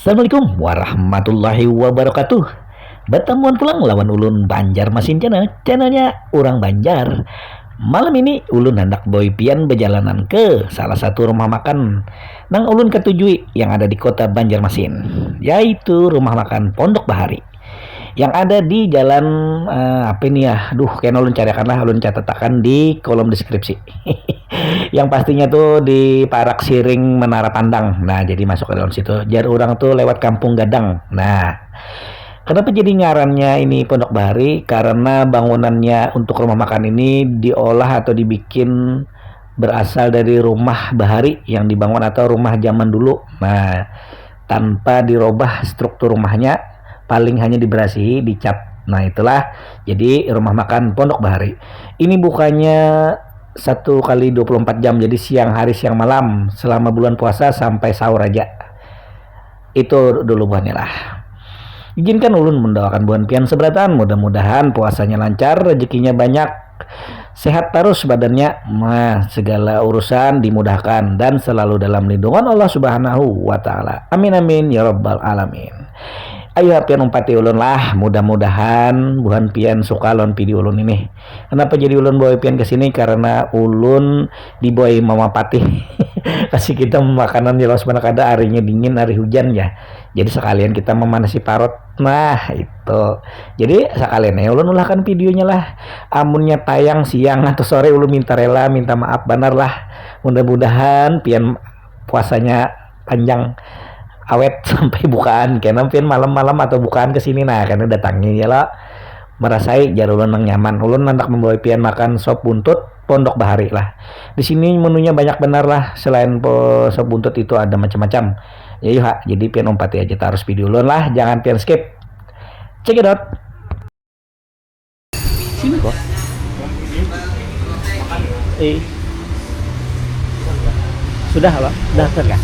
Assalamualaikum warahmatullahi wabarakatuh. Bertemuan pulang lawan ulun Banjarmasin channelnya orang Banjar. Malam ini ulun hendak boy pian berjalanan ke salah satu rumah makan nang ulun ketujui yang ada di kota Banjarmasin, yaitu rumah makan Pondok Bahari yang ada di jalan apa ini ya, kayaknya ulun carikan lah, ulun catatakan di kolom deskripsi. Yang pastinya tuh di Parak Siring Menara Pandang. Nah, jadi masuk ke dalam situ. Jar orang tuh lewat Kampung Gadang. Nah, kenapa jadi ngarannya ini Pondok Bahari? Karena bangunannya untuk rumah makan ini diolah atau dibikin berasal dari rumah bahari yang dibangun atau rumah zaman dulu. Nah, tanpa dirubah struktur rumahnya, paling hanya diberasihi, dicat. Nah, itulah jadi rumah makan Pondok Bahari. Ini bukannya 1 kali 24 jam, jadi siang hari siang malam selama bulan puasa sampai sahur aja. Itu dulu buahnya lah. Izinkan ulun mendoakan buan pian seberatan, mudah-mudahan puasanya lancar, rezekinya banyak, sehat terus badannya, segala urusan dimudahkan dan selalu dalam lindungan Allah Subhanahu wa taala. Amin amin ya rabbal alamin. Ayo pian umpati ulun lah, mudah-mudahan buhan pian suka lon video ulun ini. Kenapa jadi ulun bawa pian kesini? Karena ulun diboy mama patih kasih kita makanan di los mana kada, harinya dingin, hari hujan ya. Jadi sekalian kita memanasi parut. Nah itu, jadi sekalian ya ulun ulahkan videonya lah. Amunnya tayang siang atau sore, ulun minta rela, minta maaf benar lah. Mudah-mudahan pian puasanya panjang, awet sampai bukaan, karena pian malam-malam atau bukaan kesini. Nah karena datangnya ya lah merasai jar ulun nang nyaman. Ulun hendak membawa pian makan sop buntut Pondok Bahari lah. Di sini menunya banyak benar lah, selain sop buntut itu ada macam-macam. Ya yuk, jadi pian umpati aja terus video ulun lah, jangan pian skip. Check it out. Sini kok. Sudah apa? Daftar kah?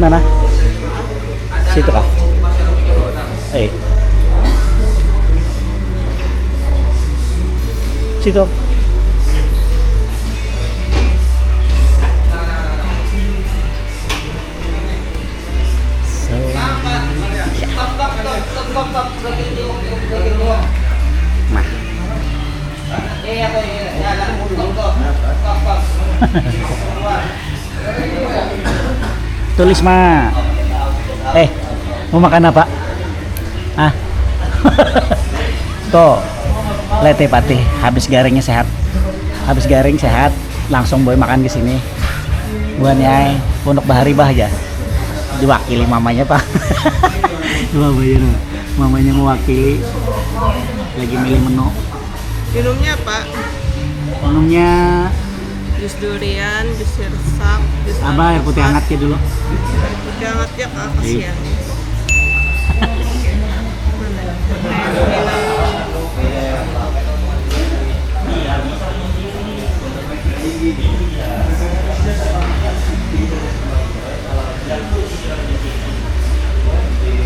Mana? Situ kah? Situ. Tulis mah. Mau makan apa? Tuh, lete patih, habis garingnya sehat. Habis garing sehat, langsung boy makan ke sini. Buan yai, Pondok Bahari bah aja. Diwakili mamanya, Pak. Mamanya mewakili. Lagi milih menu. Minumnya apa? Minumnya Jus durian, jus sirsak, jus apa, air putih hangat ya dulu. Air putih hangat ya kak, kasihan.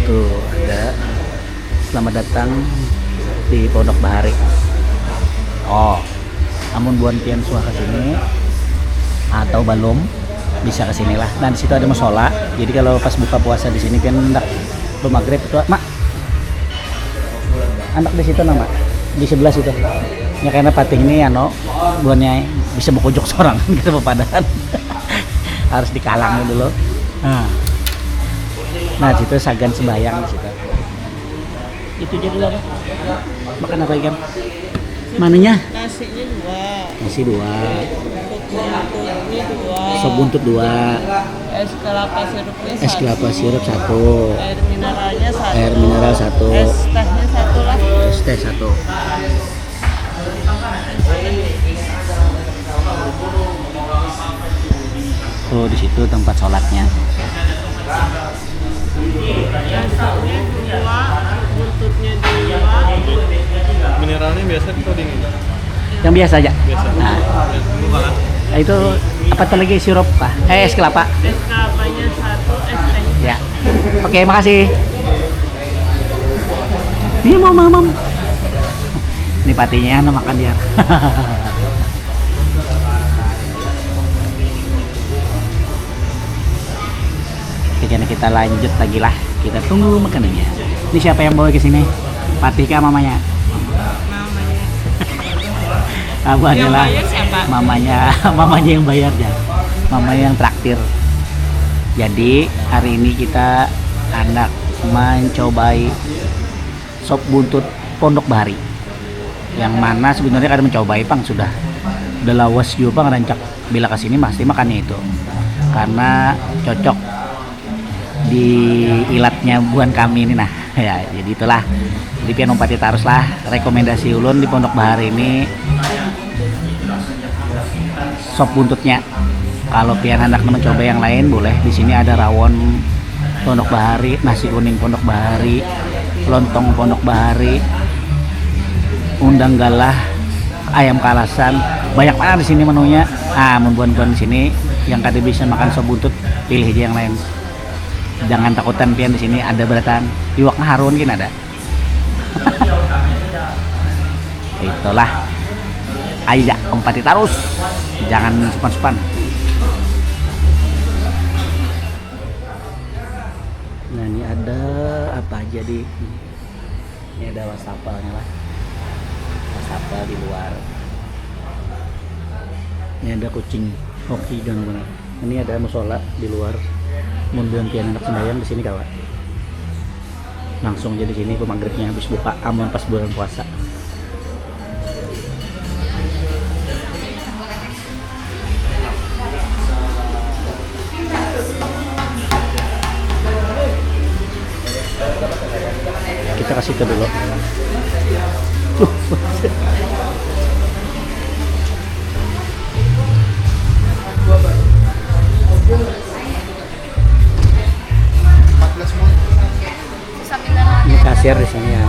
Tuh ada selamat datang di Pondok Bahari. Namun buan pian suah ke sini atau belum bisa ke sini lah. Dan di situ ada musola. Jadi kalau pas buka puasa di sini pian hendak maghrib itu, mak. Anak di situ nama di sebelah situ. Ya karena patih ini buannya bisa bukujok seorang gitu pepadan. Harus dikalang dulu. Nah, situ sagan sembayang di situ. Itu jadi apa? Makan apa ikan? Mananya? Nasinya 2. Nasi 2. Buntutnya 2. Sop buntut 2. Es kelapa sirupnya 1. Es kelapa sirup 1. Air mineralnya 1. Air mineral 1. Es tehnya 1 lah. Es teh 1. Oh, di situ tempat sholatnya. Nasinya 2, buntutnya 2, biasa atau dingin? Yang biasa aja. Biasa. Nah, Dulu malah. itu apa tuh lagi sirup Pak? Es kelapa. Es kelapanya satu, es teh. Ya. Oke, makasih. Iya mau. Ini patinya makan dia. Oke, karena kita lanjut lagi lah. Kita tunggu makanannya. Ini siapa yang bawa ke sini? Patih kah mamanya? Namanya. Abu Yang adalah bayar siapa? mamanya yang bayar ya. Mamanya yang traktir. Jadi hari ini kita hendak mencobai sop buntut Pondok Bahari. Yang mana sebenarnya kada mencobai pang sudah lawas juga pang rancak bila kesini pasti makannya itu karena cocok di ilatnya buan kami ini nah ya jadi itulah jadi pian umpati tarus lah rekomendasi ulun di Pondok Bahari ini sop buntutnya. Kalau pian hendak mencoba yang lain boleh di sini ada rawon Pondok Bahari, nasi kuning Pondok Bahari, lontong Pondok Bahari, undang galah, ayam kalasan, banyak banget di sini menunya. Membuat-buat di sini yang kada bisa makan sop buntut pilih aja yang lain. Jangan takutan pian di sini ada beratan iwak harun kan ada. Itulah. Ayo umpati tarus. Jangan sepan-sepan. Nah ini ada apa aja di ini ada wastafalnya lah, wastafel di luar. Ini ada kucing hoki dan benar. Ini ada musola di luar. Munduan pian anak sembahyang di sini kawan. Langsung jadi sini pemaghribnya habis buka aman pas bulan puasa. Kita kasih ke dulu. Ini kasir di sini ya.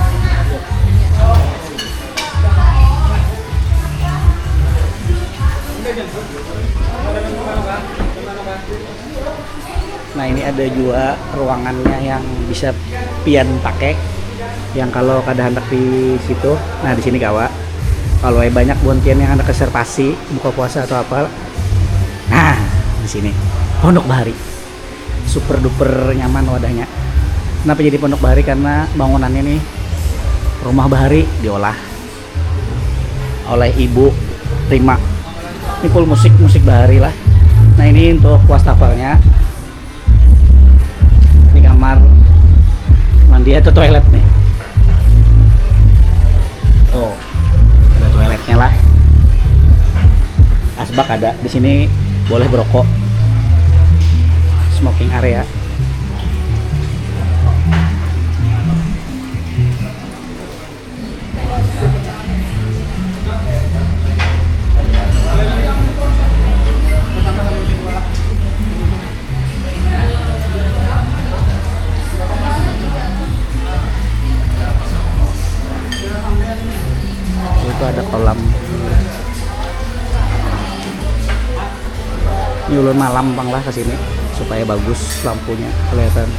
Nah ini ada juga ruangannya yang bisa pian pakai. Yang kalau kada hendak di situ, nah di sini kawa. Kalau banyak bontian yang hendak reservasi buka puasa atau apa, nah di sini Pondok Bahari, super duper nyaman wadahnya. Kenapa jadi Pondok Bahari? Karena bangunannya nih rumah Bahari diolah oleh Ibu Rima. Ini full musik Bahari lah. Nah ini untuk wastafelnya. Ini kamar mandi atau toilet nih. Oh, ada toiletnya lah. Asbak ada di sini, boleh berokok. Smoking area. Itu ada kolam. Ini ulun malam bang lah kesini supaya bagus lampunya kelihatan.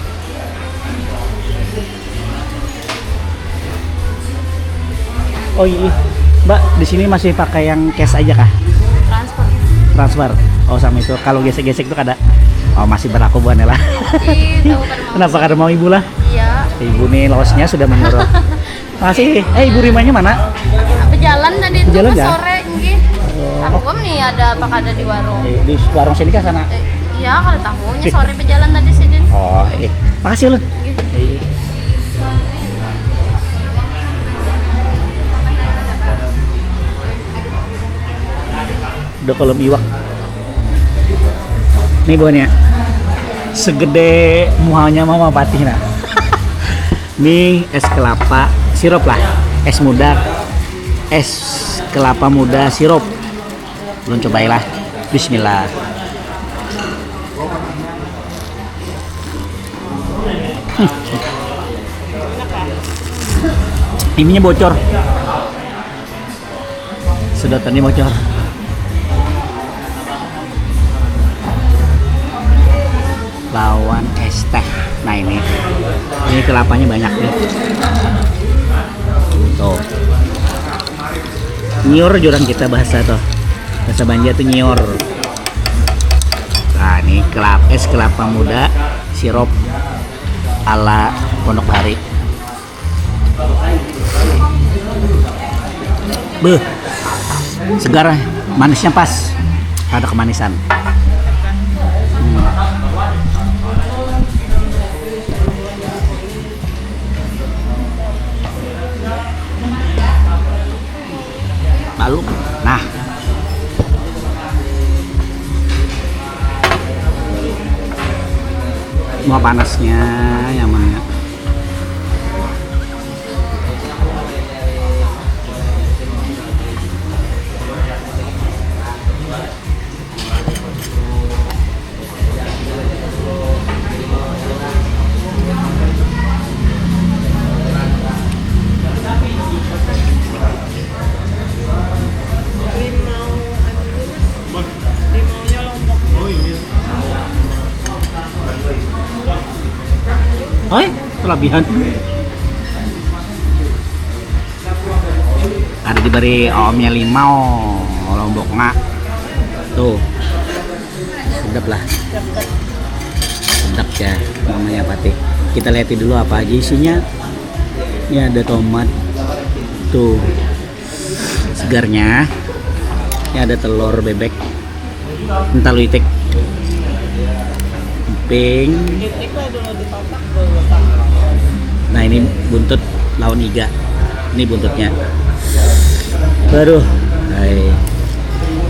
Oh iya, Mbak di sini masih pakai yang cash aja kah? Transfer. Transfer. Oh sama itu. Kalau gesek-gesek itu kada. Oh masih berlaku buan lah. Tahu kan mau. Kenapa kada mau ibu lah? Iya. Ibu nih losnya sudah menyuruh. Makasih. Ibu Rimanya mana? Berjalan tadi itu Berjalan ke ya? sore nggih. Tahu nih ada apa kada di warung? Di warung sini kah sana? Iya, kalau tahunya sore berjalan tadi sih Din. Oh, makasih ulun. Udah kolam iwak. Nih buahnya. Segede muhanya Mama Patih nah. Nih es kelapa sirup lah. Es muda. Es kelapa muda sirup. Belum cobailah. Bismillah. Ininya bocor. sedotannya bocor. Lawan es teh. Nah ini kelapanya banyak nih. Tuh. Nyior jurang kita bahasa tuh. Bahasa Banjar tuh nyior. Nah ini es kelapa muda sirup ala Pondok Bari. Beuh, segar, manisnya pas, ada kemanisan. Lalu, nah, mau panasnya yang mana? Limaunya Lombok. Oh, kelebihan. Ada diberi omnya limau, Lombok nggak? Tuh, sedap lah. Sedap ya, namanya pati. Kita lihatin dulu apa aja isinya. Ini ada tomat, tuh, segarnya. Ini ada telur bebek, ental witek, emping. Nah ini buntut lawan iga. Ini buntutnya. Aduh, hai.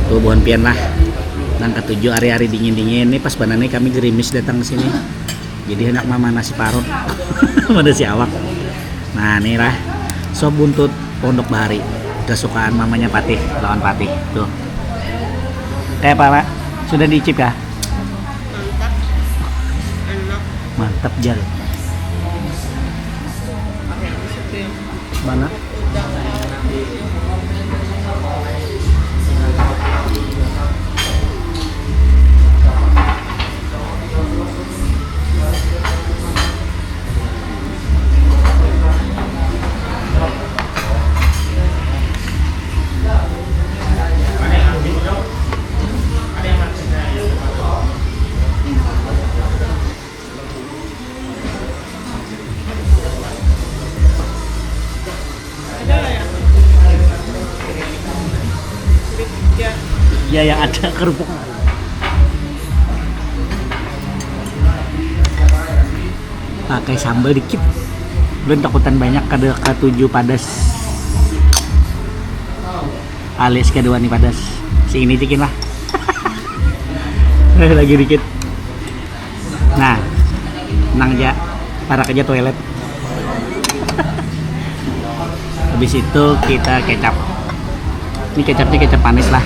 Tuh buhan pian lah. Nang ketujuh hari-hari dingin-dingin ini pas banane kami gerimis datang ke sini. Jadi enak mama nasi parut. Mana si awak. Nah ini lah sop buntut Pondok Bari. Kesukaan mamanya Patih, lawan Patih. Tuh. Kayak apa, Pak? Sudah dicip kah? Mantap. Enak. Mantap jal. Pakai disitu ya. Mana? Ada lah ya. Ya. Ya yang ada kerupuk. Pakai sambal dikit. Belum takutan banyak kada ketujuh padas. Alias kedua nih padas. Si ini cikin lah. Lagi dikit. Nah, nang aja para kerja toilet. Habis itu kita kecap. Ini kecapnya kecap manis lah.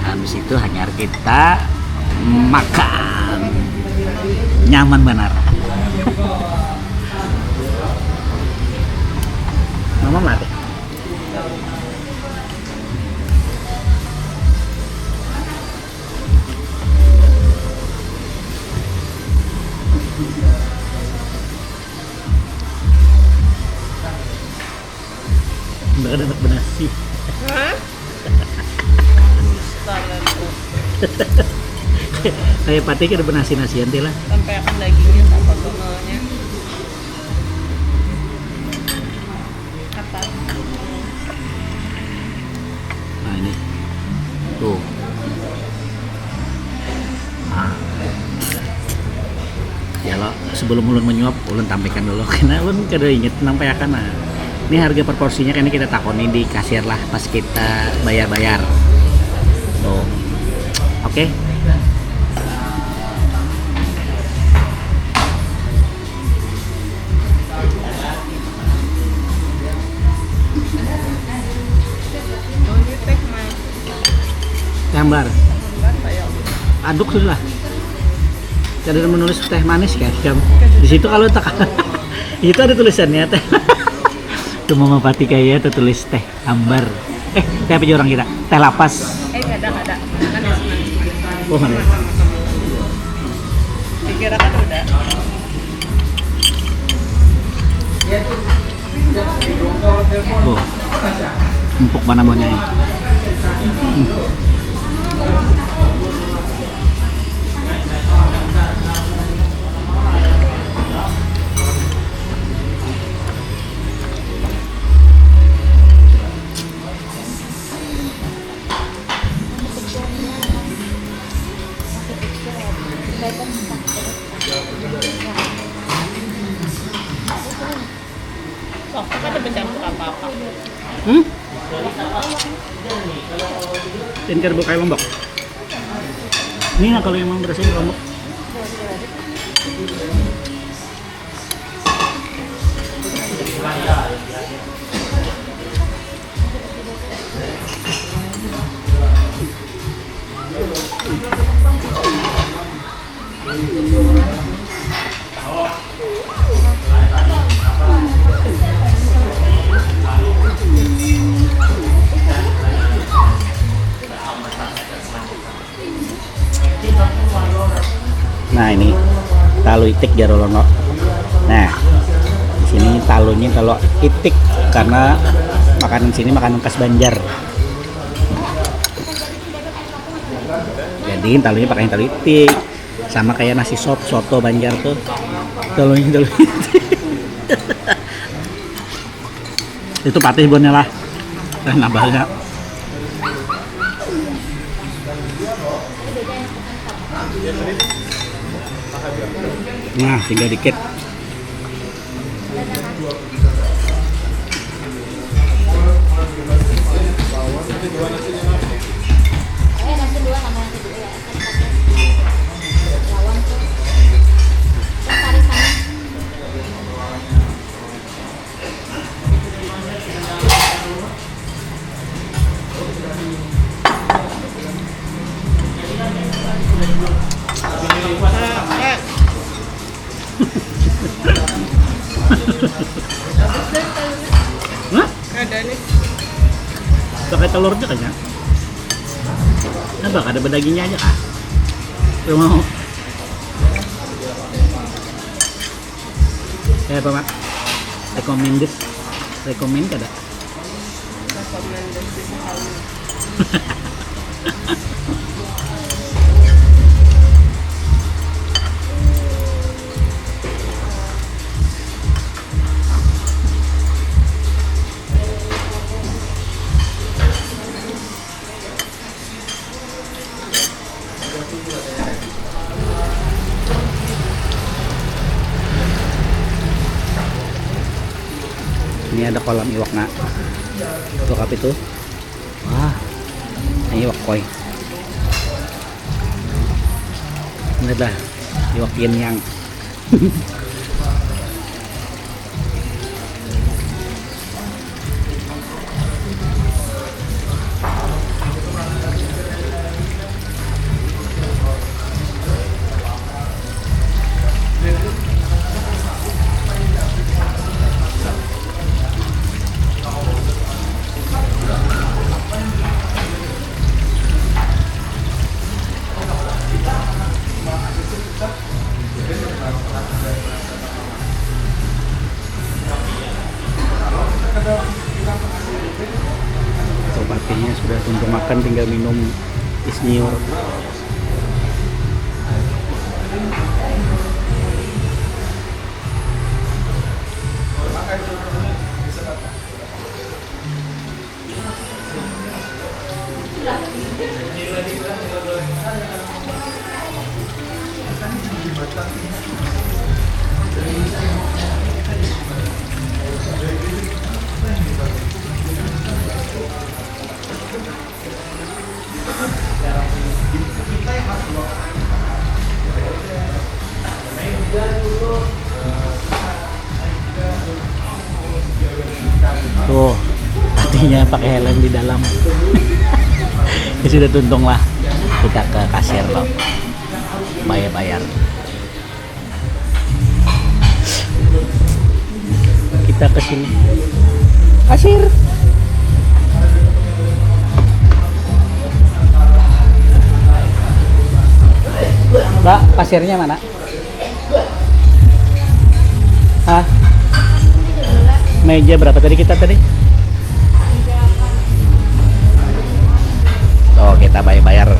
Habis itu hanya kita makan. Nyaman benar. Mama mati. Nggak dapat benasi. Hah? Talento. Kayak Patih ada benasi-nasian teh lah. Sampai akan dagingnya tanpa tonalnya. Atas. Nah ini tuh. Nah. Ya lo sebelum ulun menyuap ulun tampilkan dulu karena ulun kada inget nampai akan. Nah ini harga per porsinya kan kita takoni di kasir lah pas kita bayar-bayar. Tuh. Oke. Oh, ini teh mah. Gambar. Gambar saya. Aduk sudah. Kada menulis teh manis guys. Di situ kalau tak Itu ada tulisannya teh. Tuh Mama Pati kayak tertulis teh ambar. Teh apa orang kita? Teh lapas. Nggak ada. Manis. Oh mana? Dikira kan udah. Oh, empuk mana maunya ini? Oh, kan ada bercampur apa-apa. Tinker bukai lombok. Ini nah kalau emang berasnya lombok. Nah ini talu itik jarolono. Nah di sini talunya kalau itik karena makanan sini makanan khas Banjar. Jadi talunya pakai talu itik, sama kayak nasi sop soto Banjar tuh. Talunya talu itik. Itu patih bonnya lah. Nambahnya. Nah, tinggal dikit. Hah? Ada nih. Pakai telur aja kayaknya. Nah, ada dagingnya aja kah? Lu mau? Apa Mak? Rekomend kada? Rekomendasi sekali. Ini ada kolam iwak nak. Iwak apa itu? Wah, ini iwak koi. Ini dah iwak yin yang. Obatnya sudah untuk makan, tinggal minum isnior. Tuh, artinya pakai helm di dalam. Ya sudah tuntung lah. Kita ke kasir loh. Bayar-bayar. kita ke sini. Kasir. Mbak, pasirnya mana? Hah? Meja berapa tadi kita tadi? Oh, kita bayar.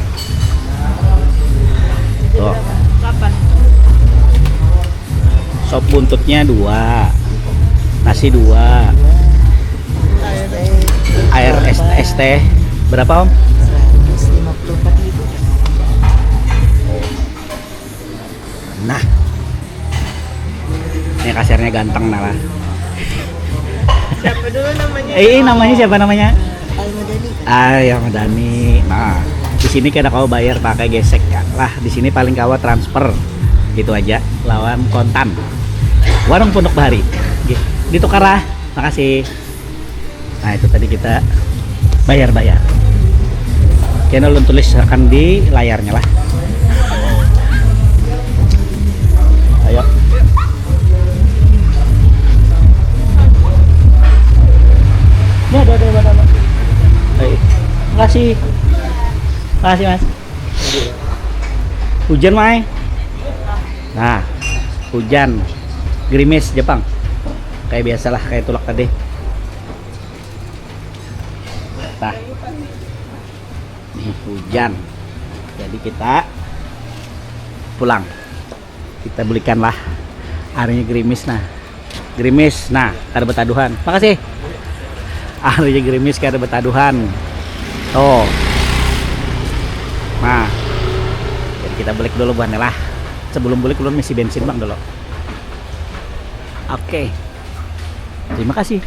Tuh. Kapan? Sop buntutnya 2. Nasi 2. Air es teh berapa, Om? 154.000. Nah. Ini kasirnya ganteng nah lah. Siapa dulu namanya? Namanya siapa namanya? Almadani. Ya Madani. Nah, di sini kada kau bayar pakai gesek ya. Lah, di sini paling kawa transfer. Gitu aja, lawan kontan. Warung Pondok Bahari. Ditukar lah. Makasih. Nah, itu tadi kita bayar. Kayaknya ulun tulis akan di layarnya lah. Ayo. Ini ada. Baik. Makasih. Makasih, Mas. Hujan, Mai. Nah, hujan. Gerimis Jepang. Kayak biasalah, kayak tulak tadi. Nah. Nih, hujan. Jadi kita pulang. Kita belikan lah. Harinya gerimis nah. Gerimis. Nah, kada betaduhan. Makasih. Harinya gerimis kada betaduhan. Tuh. Nah. Jadi kita balik dulu bahannya lah. Sebelum balik ulun misi bensin bang dulu. Oke. Terima kasih.